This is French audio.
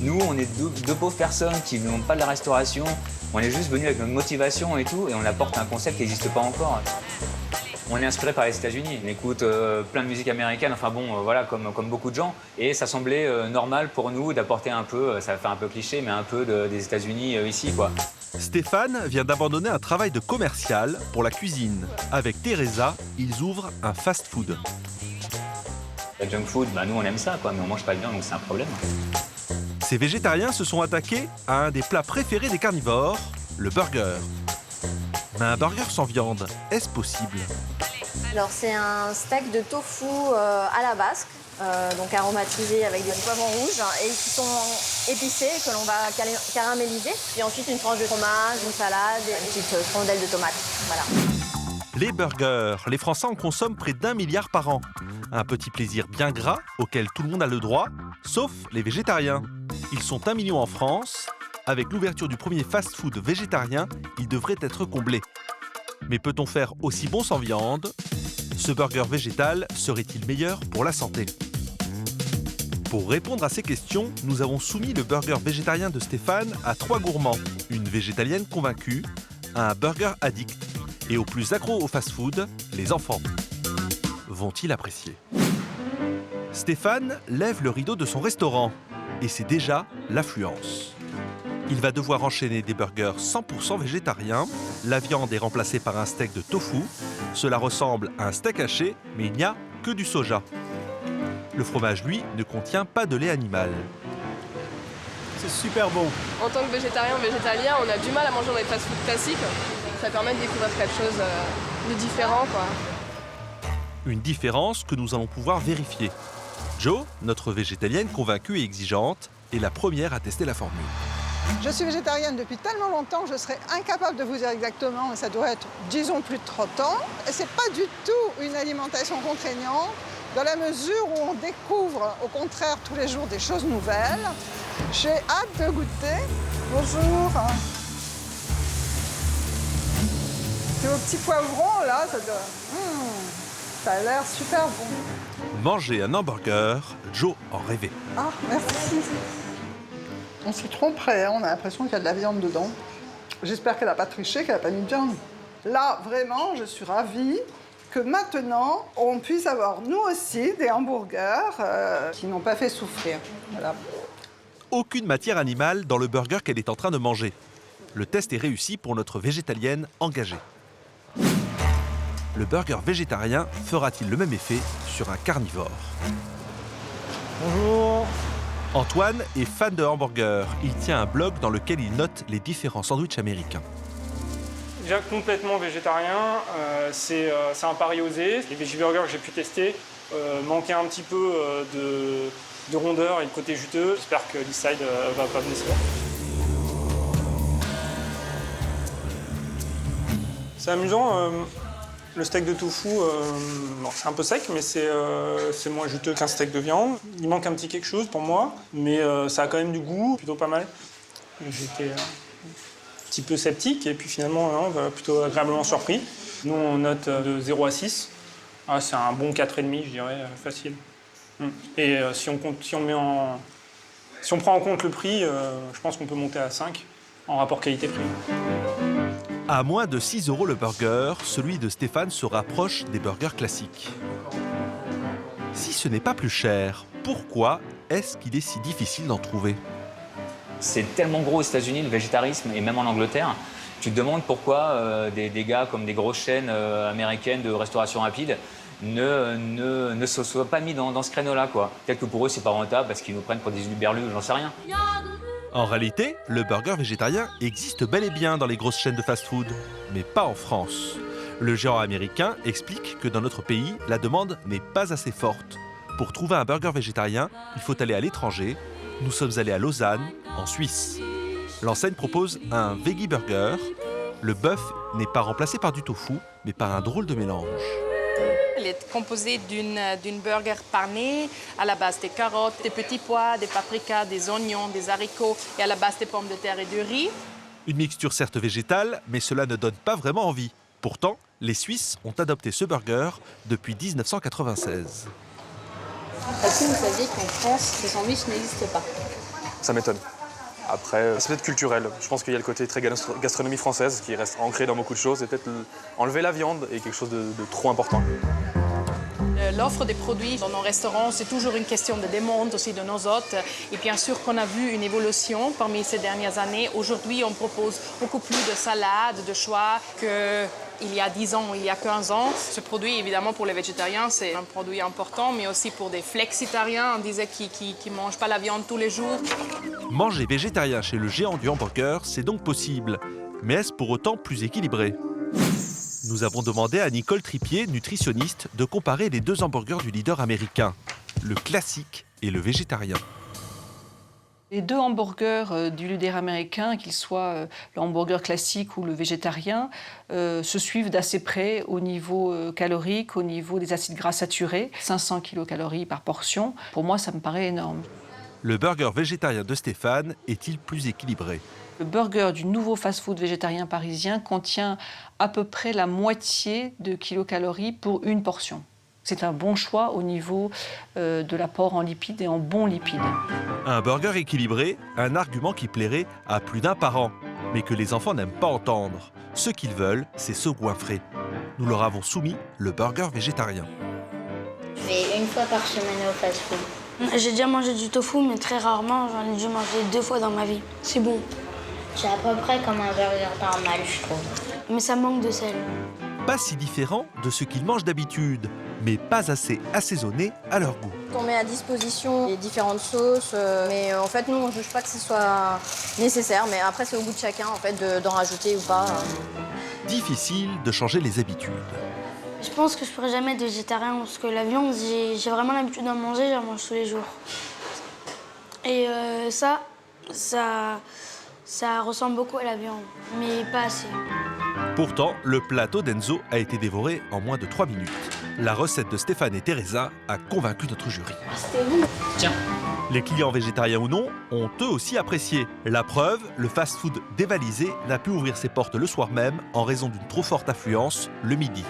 Nous, on est deux pauvres personnes qui n'ont pas de la restauration. On est juste venus avec notre motivation et tout, et on apporte un concept qui n'existe pas encore. On est inspiré par les États-Unis. On écoute plein de musique américaine, enfin bon, voilà, comme beaucoup de gens. Et ça semblait normal pour nous d'apporter un peu, ça va faire un peu cliché, mais un peu des États-Unis ici, quoi. Stéphane vient d'abandonner un travail de commercial pour la cuisine. Avec Teresa, ils ouvrent un fast-food. La junk food, bah nous on aime ça, quoi, mais on mange pas bien, donc c'est un problème. Ces végétariens se sont attaqués à un des plats préférés des carnivores, le burger. Mais un burger sans viande, est-ce possible? Alors c'est un steak de tofu à la basque, donc aromatisé avec des poivrons rouges et qui sont épicés que l'on va caraméliser. Puis ensuite une tranche de fromage, une salade et une petite rondelle de tomate. Voilà. Les burgers, les Français en consomment près d'1 milliard par an. Un petit plaisir bien gras auquel tout le monde a le droit, sauf les végétariens. Ils sont 1 million en France. Avec l'ouverture du premier fast-food végétarien, ils devraient être comblés. Mais peut-on faire aussi bon sans viande? Ce burger végétal serait-il meilleur pour la santé? Pour répondre à ces questions, nous avons soumis le burger végétarien de Stéphane à 3 gourmands. Une végétalienne convaincue, un burger addict et aux plus accros au fast-food, les enfants. Vont-ils apprécier? Stéphane lève le rideau de son restaurant et c'est déjà l'affluence. Il va devoir enchaîner des burgers 100% végétariens. La viande est remplacée par un steak de tofu. Cela ressemble à un steak haché, mais il n'y a que du soja. Le fromage, lui, ne contient pas de lait animal. C'est super bon. En tant que végétarien ou végétalien, on a du mal à manger dans les fast-food classiques. Ça permet de découvrir quelque chose de différent, quoi. Une différence que nous allons pouvoir vérifier. Jo, notre végétalienne convaincue et exigeante, est la première à tester la formule. Je suis végétarienne depuis tellement longtemps que je serais incapable de vous dire exactement, mais ça doit être, disons, plus de 30 ans. Et c'est pas du tout une alimentation contraignante, dans la mesure où on découvre, au contraire, tous les jours des choses nouvelles. J'ai hâte de goûter. Bonjour. C'est vos petits poivrons, là, ça a l'air super bon. Manger un hamburger, Jo en rêvait. Ah, merci. On s'y tromperait, hein, on a l'impression qu'il y a de la viande dedans. J'espère qu'elle n'a pas triché, qu'elle n'a pas mis de viande. Là, vraiment, je suis ravie que maintenant, on puisse avoir, nous aussi, des hamburgers qui n'ont pas fait souffrir. Voilà. Aucune matière animale dans le burger qu'elle est en train de manger. Le test est réussi pour notre végétalienne engagée. Le burger végétarien fera-t-il le même effet sur un carnivore? Bonjour. Antoine est fan de hamburgers. Il tient un blog dans lequel il note les différents sandwichs américains. Déjà complètement végétarien, c'est un pari osé. Les veggie burgers que j'ai pu tester manquaient un petit peu de rondeur et de côté juteux. J'espère que l'Eastside va pas me décevoir. C'est amusant. Le steak de tofu, bon, c'est un peu sec, mais c'est moins juteux qu'un steak de viande. Il manque un petit quelque chose pour moi, mais ça a quand même du goût, plutôt pas mal. J'étais un petit peu sceptique, et puis finalement, on va plutôt agréablement surpris. Nous, on note de 0 à 6. Ah, c'est un bon 4,5, je dirais, facile. Et si on prend en compte le prix, je pense qu'on peut monter à 5 en rapport qualité-prix. À moins de 6 € le burger, celui de Stéphane se rapproche des burgers classiques. Si ce n'est pas plus cher, pourquoi est-ce qu'il est si difficile d'en trouver? C'est tellement gros aux États-Unis, le végétarisme, et même en Angleterre. Tu te demandes pourquoi des gars comme des grosses chaînes américaines de restauration rapide ne se soient pas mis dans ce créneau-là, quoi. Peut-être que pour eux, c'est pas rentable parce qu'ils nous prennent pour des hurluberlus, j'en sais rien. En réalité, le burger végétarien existe bel et bien dans les grosses chaînes de fast-food, mais pas en France. Le géant américain explique que dans notre pays, la demande n'est pas assez forte. Pour trouver un burger végétarien, il faut aller à l'étranger. Nous sommes allés à Lausanne, en Suisse. L'enseigne propose un veggie burger. Le bœuf n'est pas remplacé par du tofu, mais par un drôle de mélange. Elle est composée d'une burger panée à la base des carottes, des petits pois, des paprikas, des oignons, des haricots et à la base des pommes de terre et du riz. Une mixture certes végétale, mais cela ne donne pas vraiment envie. Pourtant, les Suisses ont adopté ce burger depuis 1996. Est-ce que vous saviez qu'en France, ces sandwichs n'existent pas? ça m'étonne. Après, c'est peut-être culturel. Je pense qu'il y a le côté très gastronomie française qui reste ancré dans beaucoup de choses. Et peut-être enlever la viande est quelque chose de trop important. L'offre des produits dans nos restaurants, c'est toujours une question de demande aussi de nos hôtes. Et bien sûr qu'on a vu une évolution parmi ces dernières années. Aujourd'hui, on propose beaucoup plus de salades, de choix qu'il y a 10 ans ou il y a 15 ans. Ce produit, évidemment, pour les végétariens, c'est un produit important, mais aussi pour des flexitariens, on disait, qui ne mangent pas la viande tous les jours. Manger végétarien chez le géant du hamburger, c'est donc possible. Mais est-ce pour autant plus équilibré ? Nous avons demandé à Nicole Tripier, nutritionniste, de comparer les deux hamburgers du leader américain, le classique et le végétarien. Les deux hamburgers du leader américain, qu'ils soient le hamburger classique ou le végétarien, se suivent d'assez près au niveau calorique, au niveau des acides gras saturés, 500 kcal par portion. Pour moi, ça me paraît énorme. Le burger végétarien de Stéphane est-il plus équilibré ? Le burger du nouveau fast-food végétarien parisien contient à peu près la moitié de kilocalories pour une portion. C'est un bon choix au niveau de l'apport en lipides et en bons lipides. Un burger équilibré, un argument qui plairait à plus d'un par an, mais que les enfants n'aiment pas entendre. Ce qu'ils veulent, c'est se goinfrer. Nous leur avons soumis le burger végétarien. Je vais une fois par semaine au fast-food. J'ai déjà mangé du tofu, mais très rarement. J'en ai dû manger 2 fois dans ma vie. C'est bon. C'est à peu près comme un burger normal, je trouve. Mais ça manque de sel. Pas si différent de ce qu'ils mangent d'habitude, mais pas assez assaisonné à leur goût. On met à disposition les différentes sauces, mais en fait, nous, on ne juge pas que ce soit nécessaire. Mais après, c'est au goût de chacun, en fait, d'en rajouter ou pas. Difficile de changer les habitudes. Je pense que je pourrais jamais être végétarien parce que la viande, j'ai vraiment l'habitude d'en manger, j'en mange tous les jours. Et ça ressemble beaucoup à la viande, mais pas assez. Pourtant, le plateau d'Enzo a été dévoré en moins de 3 minutes. La recette de Stéphane et Teresa a convaincu notre jury. C'était bon. Tiens. Les clients végétariens ou non ont eux aussi apprécié. La preuve, le fast-food dévalisé n'a pu ouvrir ses portes le soir même en raison d'une trop forte affluence le midi.